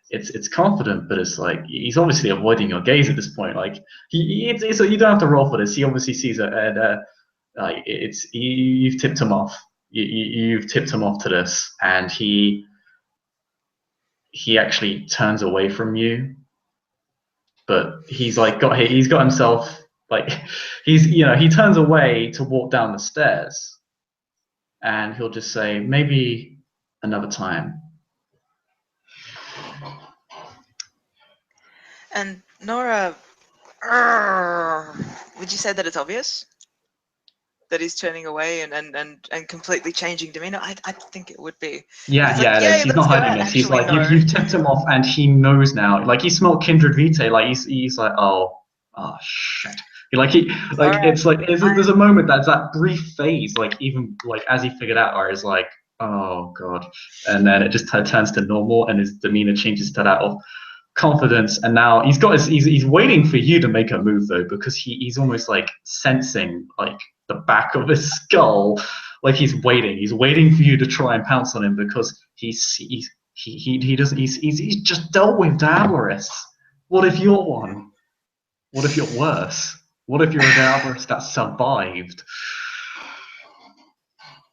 It's confident, but it's like he's obviously avoiding your gaze at this point. Like it's you don't have to roll for this. He obviously sees it, and like you've tipped him off. You've tipped him off to this, and he actually turns away from you. But he's got himself like he turns away to walk down the stairs, and he'll just say maybe another time. And Nora, would you say that it's obvious that he's turning away and completely changing demeanor? I think it would be. Yeah, He's like, yeah, it is. yay, He's let's not go hiding out. this. He's Actually, like, no. you've tipped him off, and he knows now. Like he smelled kindred vitae. Like he's like, oh shit. Right. It's like there's a moment that's that brief phase. Like even like as he figured out, where he's like, oh god, and then it just turns to normal, and his demeanor changes to that of confidence. And now he's waiting for you to make a move though, because he's almost like sensing like the back of his skull. Like he's waiting for you to try and pounce on him, because he doesn't he's just dealt with Diabolus. What if you're one? What if you're worse? What if you're a Diabolus that survived?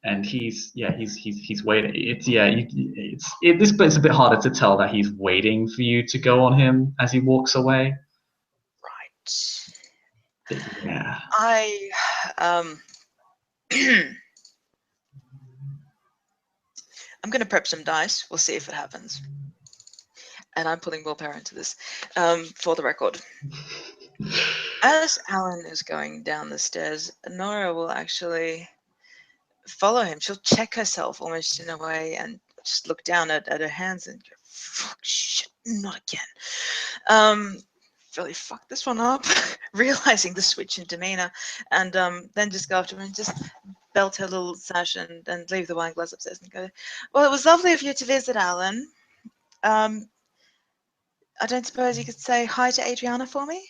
And he's waiting. This bit's a bit harder to tell that he's waiting for you to go on him as he walks away. Right. But yeah. I'm going to prep some dice. We'll see if it happens. And I'm putting willpower into this, for the record. As Alan is going down the stairs, Nora will actually follow him. She'll check herself almost in a way and just look down at her hands and go, fuck, shit, not again. Really fucked this one up, realizing the switch in demeanor, and then just go after her and just belt her little sash and leave the wine glass upstairs and go, well, it was lovely of you to visit, Alan. I don't suppose you could say hi to Adriana for me?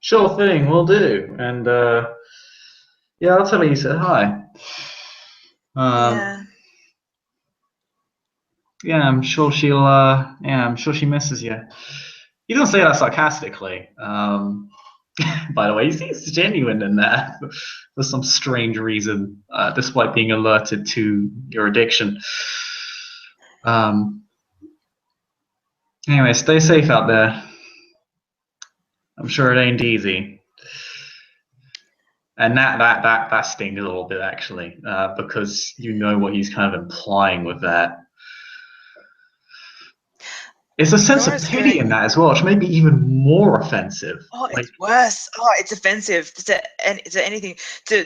Sure thing, we'll do. And yeah, I'll tell her you said hi. Yeah. Yeah, I'm sure she'll. Yeah, I'm sure she misses you. He doesn't say that sarcastically. By the way, he seems genuine in there for some strange reason, despite being alerted to your addiction. Um, anyway, stay safe out there. I'm sure it ain't easy. And that stings a little bit actually, because you know what he's kind of implying with that. It's a sense of Nora's pity feeling. in that as well, which may be even more offensive. Oh, Like, it's worse. Oh, it's offensive to anything. To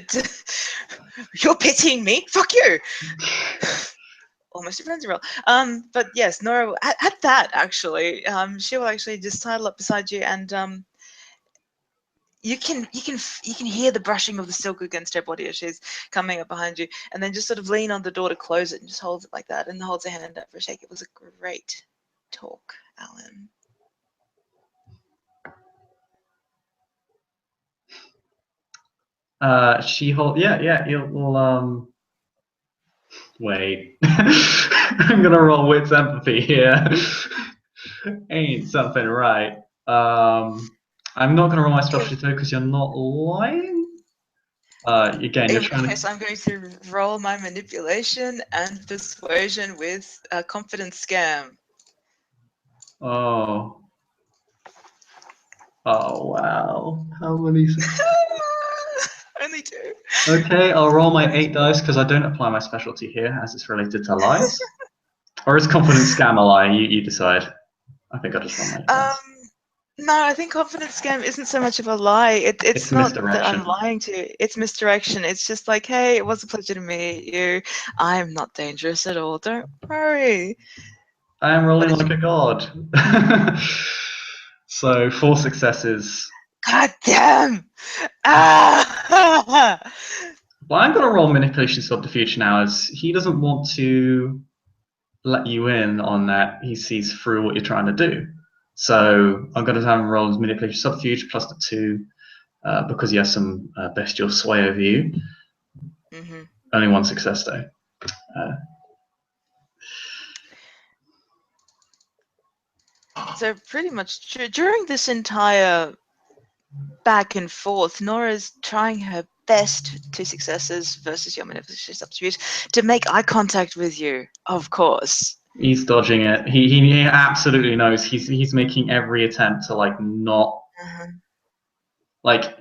you're pitying me? Fuck you. Almost a frenzy roll. But yes, Nora at that actually, she will actually just sidle up beside you, and you can hear the brushing of the silk against her body as she's coming up behind you, and then just sort of lean on the door to close it, and just holds it like that, and holds her hand up for a shake. It was a great talk, Alan. You'll wait. I'm gonna roll wits empathy here. Ain't something right. I'm not gonna roll my specialty though because you're not lying. Again, you're In which trying case, I'm going to roll my manipulation and persuasion with a confidence scam. to. Oh wow. How many successes? Only 2. Okay, I'll roll my 8 dice because I don't apply my specialty here as it's related to lies. Or is confidence scam a lie? You decide. I think I'll just roll my 8 dice. No, I think confidence scam isn't so much of a lie. It's It's not that I'm misdirection. lying to you. It's misdirection. It's just like, hey, it was a pleasure to meet you. I'm not dangerous at all. Don't worry. I am What rolling did like you? a god. So 4 successes. God damn! Ah! Well, I'm gonna roll manipulation subterfuge now, as he doesn't want to let you in on that. He sees through what you're trying to do. So I'm gonna have him roll his manipulation subterfuge plus the 2, because he has some bestial sway over you. Mm-hmm. Only 1 success though. So pretty much during this entire back and forth, Nora's trying her best, 2 successes versus your manipulation subterfuge, to make eye contact with you, of course. He's dodging it. He absolutely knows. He's making every attempt to like not like.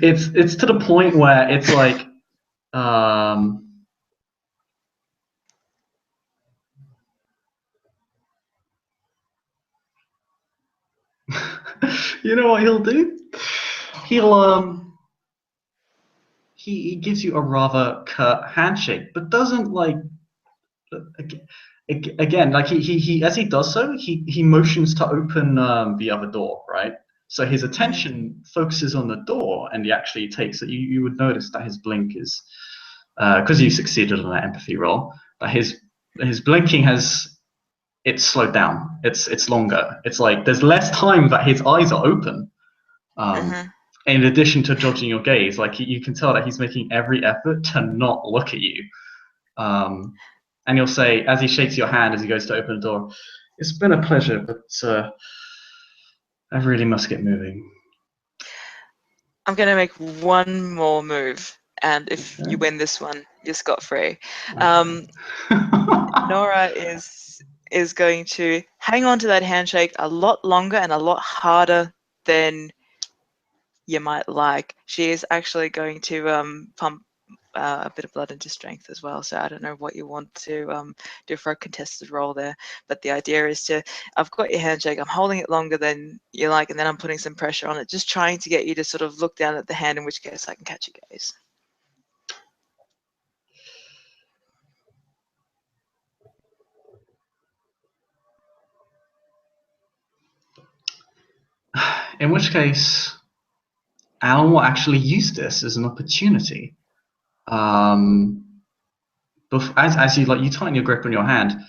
It's to the point where it's like, you know what he'll do? He'll he gives you a rather curt handshake, but doesn't like again like he as he does so he motions to open the other door, right? So his attention focuses on the door, and he actually takes it. You would notice that his blink is because you succeeded on that empathy roll. That his blinking has it's slowed down. It's longer. It's like there's less time that his eyes are open. In addition to dodging your gaze, like you can tell that he's making every effort to not look at you. And he'll say, as he shakes your hand as he goes to open the door, "It's been a pleasure, but I really must get moving." I'm going to make one more move, and if Okay. you win this one, you're scot-free. Okay. Nora is going to hang on to that handshake a lot longer and a lot harder than you might like. She is actually going to pump a bit of blood into strength as well. So I don't know what you want to do for a contested roll there, but the idea is I've got your handshake, I'm holding it longer than you like, and then I'm putting some pressure on it, just trying to get you to sort of look down at the hand, in which case I can catch your gaze. In which case, Alan will actually use this as an opportunity. As you tighten your grip on your hand,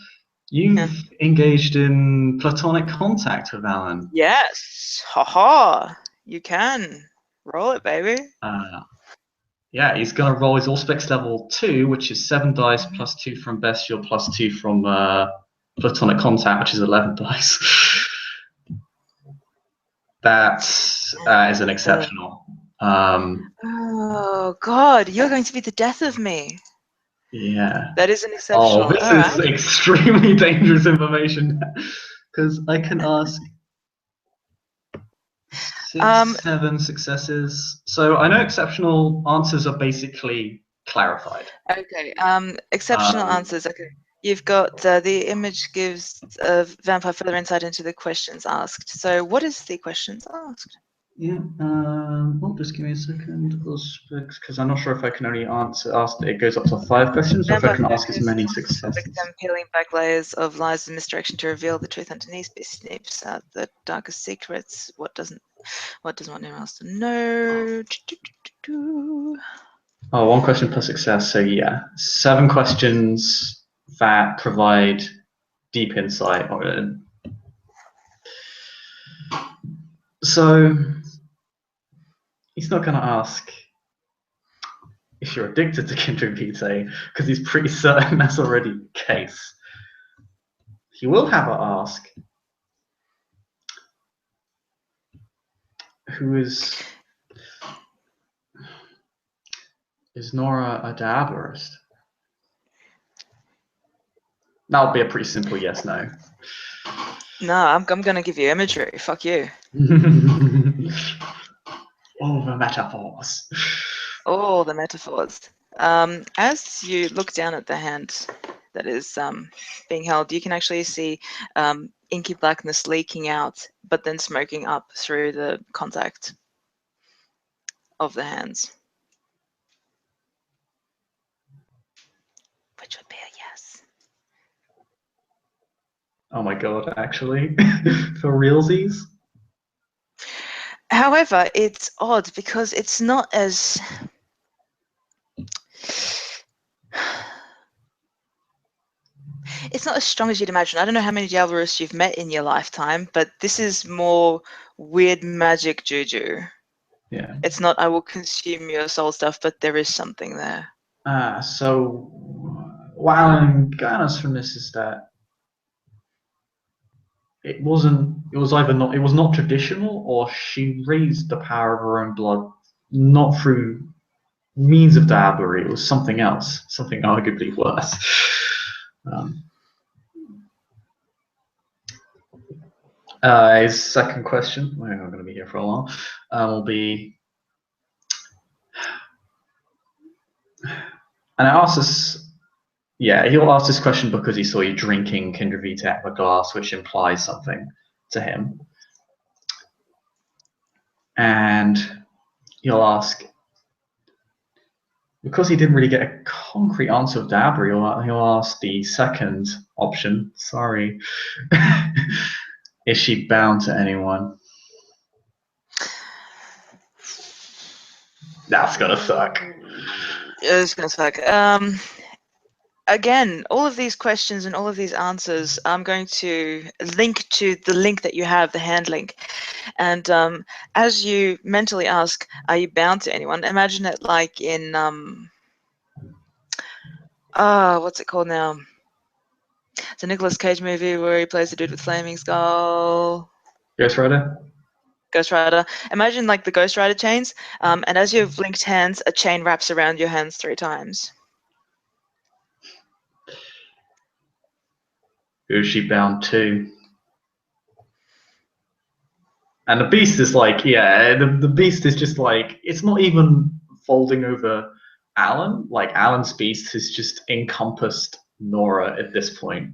you've engaged in platonic contact with Alan. Yes, haha, you can roll it, baby. Yeah, he's going to roll his Auspex level 2, which is 7 dice, plus 2 from Bestial, plus 2 from Platonic Contact, which is 11 dice. That is an exceptional. Oh, God, you're going to be the death of me. Yeah. That is an exceptional. Oh, this All is right. extremely dangerous information. Because I can ask 6, 7 successes. So I know exceptional answers are basically clarified. Okay. Exceptional answers. Okay. You've got the image gives a vampire further insight into the questions asked. So what is the questions asked? Yeah. Just give me a second. Because I'm not sure if I can only ask. It goes up to 5 questions, or if I can ask as many successes. Victim peeling back layers of lies and misdirection to reveal the truth underneath. Snips out the darkest secrets. What does one else to know? Oh, 1 question per success. So yeah, 7 questions that provide deep insight. So he's not going to ask if you're addicted to kindred vitae, because he's pretty certain that's already the case. He will have her ask, who is Nora a diabolist? That would be a pretty simple yes/no. No, I'm gonna give you imagery. Fuck you. All the metaphors. All the metaphors. As you look down at the hand that is being held, you can actually see inky blackness leaking out, but then smoking up through the contact of the hands. Which would be a yes. Oh my god, actually? For realsies? However, it's odd because it's not as... It's not as strong as you'd imagine. I don't know how many Diabolists you've met in your lifetime, but this is more weird magic juju. Yeah. It's not, I will consume your soul stuff, but there is something there. So what Alan garners from this is that it was not traditional, or she raised the power of her own blood not through means of diablerie. It was something else, something arguably worse. His second question, I'm going to be here for a while, will be, and I asked this, yeah, he'll ask this question because he saw you drinking Kindred Vitae out of a glass, which implies something to him. And he'll ask, because he didn't really get a concrete answer of diablerie, he'll ask the second option, sorry, is she bound to anyone? That's gonna suck. It's gonna suck. Again, all of these questions and all of these answers, I'm going to link to the link that you have, the hand link. And as you mentally ask, are you bound to anyone? Imagine it like in, what's it called now? It's a Nicolas Cage movie where he plays the dude with flaming skull. Ghost Rider? Ghost Rider. Imagine like the Ghost Rider chains, and as you've linked hands, a chain wraps around your hands 3 times. Who is she bound to? And the beast is like, yeah, the beast is just like, it's not even folding over Alan. Like, Alan's beast has just encompassed Nora at this point.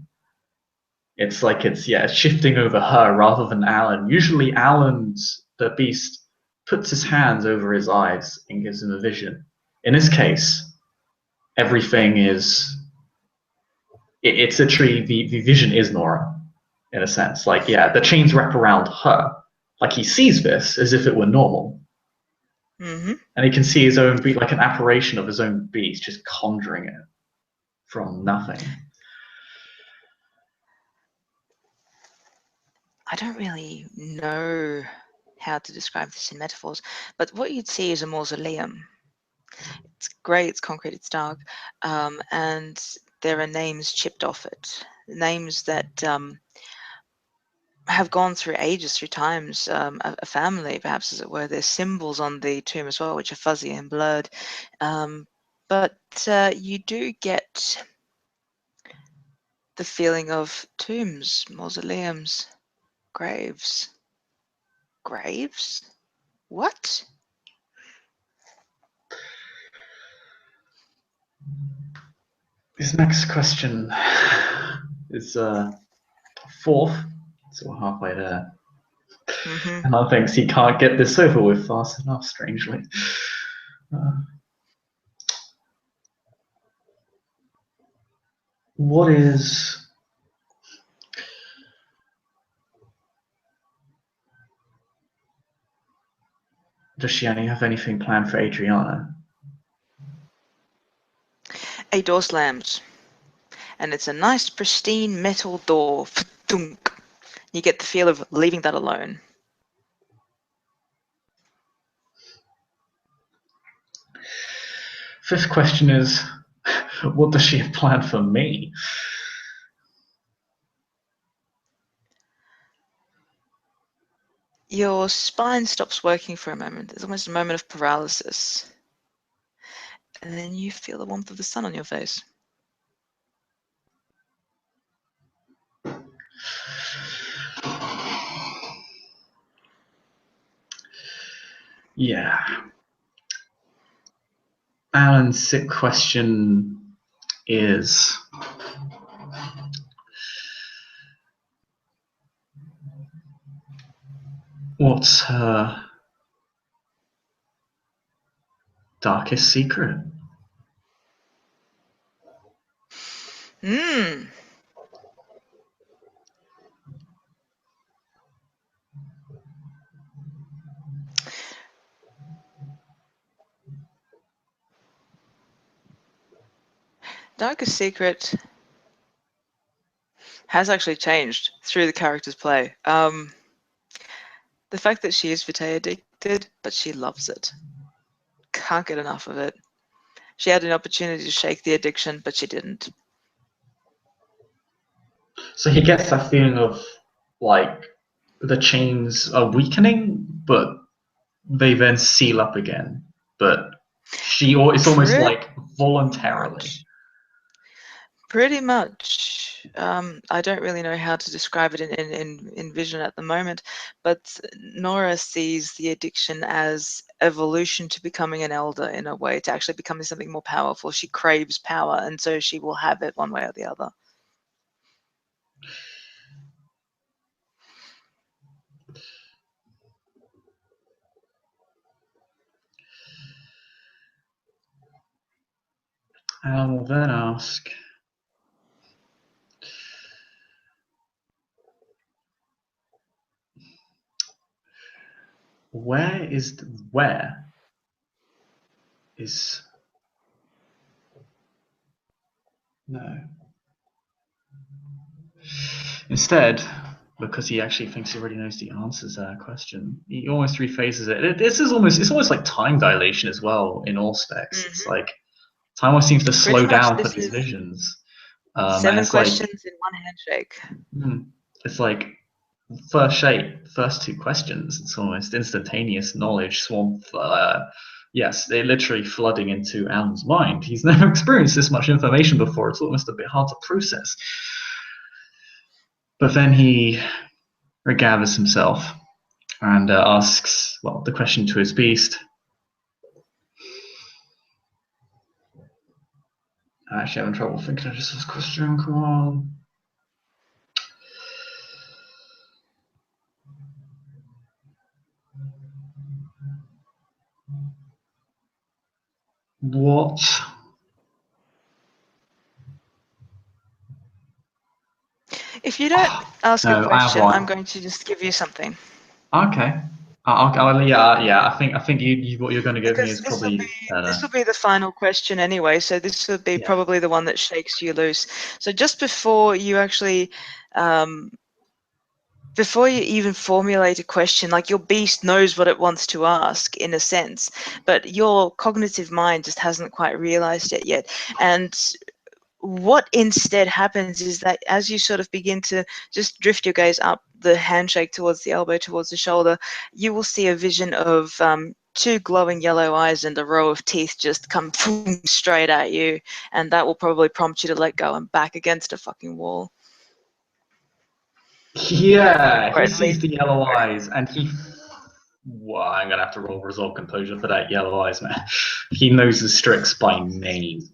It's like it's shifting over her rather than Alan. Usually the beast puts his hands over his eyes and gives him a vision. In this case, everything is it's literally the vision is Nora, in a sense. Like, yeah, the chains wrap around her. Like, he sees this as if it were normal. Mm-hmm. And he can see his own beast, like an apparition of his own beast, just conjuring it from nothing. I don't really know how to describe this in metaphors, but what you'd see is a mausoleum. It's grey, it's concrete, it's dark, and there are names chipped off it. Names that have gone through ages, through times, a family, perhaps as it were. There's symbols on the tomb as well, which are fuzzy and blurred. But you do get the feeling of tombs, mausoleums, graves. Graves? What? This next question is fourth, so we're halfway there. Mm-hmm. And I think he can't get this over with fast enough, strangely. What is... Does she only have anything planned for Adriana? A door slams, and it's a nice, pristine metal door. Thunk. You get the feel of leaving that alone. Fifth question is, what does she have planned for me? Your spine stops working for a moment. There's almost a moment of paralysis. And then you feel the warmth of the sun on your face. Yeah. Alan's sick question is, what's her darkest secret? Darkest Secret has actually changed through the character's play. The fact that she is vitae addicted, but she loves it. Can't get enough of it. She had an opportunity to shake the addiction, but she didn't. So he gets that feeling of, like, the chains are weakening, but they then seal up again. But it's almost like voluntarily. Pretty much. I don't really know how to describe it in vision at the moment, but Nora sees the addiction as evolution to becoming an elder, in a way, to actually becoming something more powerful. She craves power, and so she will have it one way or the other. And I will then ask, where is no. Instead, because he actually thinks he already knows the answers to that question, he almost rephases it. It's almost like time dilation as well in all specs. Mm-hmm. It's like time always seems to slow down for these is visions. 7 questions in one handshake. It's like first 2 questions. It's almost instantaneous knowledge swamp. Yes, they're literally flooding into Alan's mind. He's never experienced this much information before. It's almost a bit hard to process. But then he regathers himself and asks, well, the question to his beast. I'm actually having trouble thinking of just this question. Come on. What? If you don't ask No, a question, I have I'm going to just give you something. Okay. Yeah. I think you what you're going to give me Because is probably this will be the final question anyway, so this will be Yeah. probably the one that shakes you loose. So just before you actually before you even formulate a question, like your beast knows what it wants to ask in a sense, but your cognitive mind just hasn't quite realized it yet. And what instead happens is that as you sort of begin to just drift your gaze up the handshake towards the elbow, towards the shoulder, you will see a vision of two glowing yellow eyes and a row of teeth just come straight at you, and that will probably prompt you to let go and back against a fucking wall. Yeah, Or he at sees least the yellow eyes, and he. Well, I'm gonna have to roll resolve composure for that yellow eyes, man. He knows the Strix by name.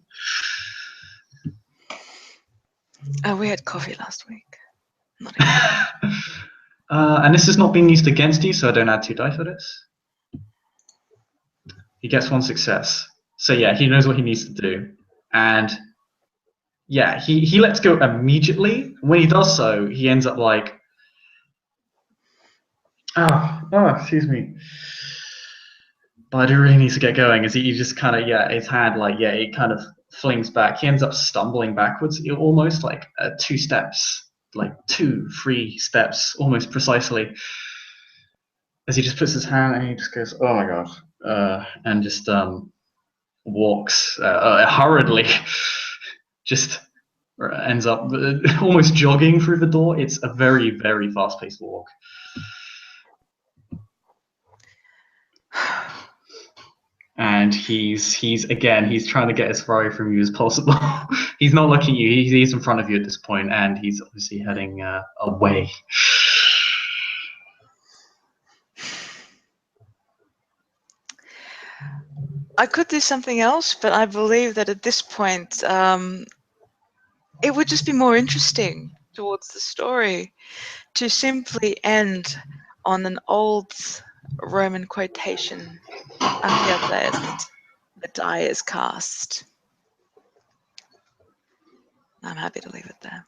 Oh, we had coffee last week. Not again. And this has not been used against you, so I don't add 2 die for this. He gets 1 success. So yeah, he knows what he needs to do. And yeah, he lets go immediately. When he does so, he ends up like, oh, excuse me. But I do really need to get going. As he just kind of, his hand, like, it kind of flings back. He ends up stumbling backwards, almost like 2 steps, like 2, 3 steps, almost precisely. As he just puts his hand and he just goes, oh my god, and just walks hurriedly, just ends up almost jogging through the door. It's a very, very fast-paced walk. And he's trying to get as far away from you as possible. He's not looking at you. He's in front of you at this point, and he's obviously heading away. I could do something else, but I believe that at this point, it would just be more interesting towards the story to simply end on an old Roman quotation. Iacta est, the die is cast. I'm happy to leave it there.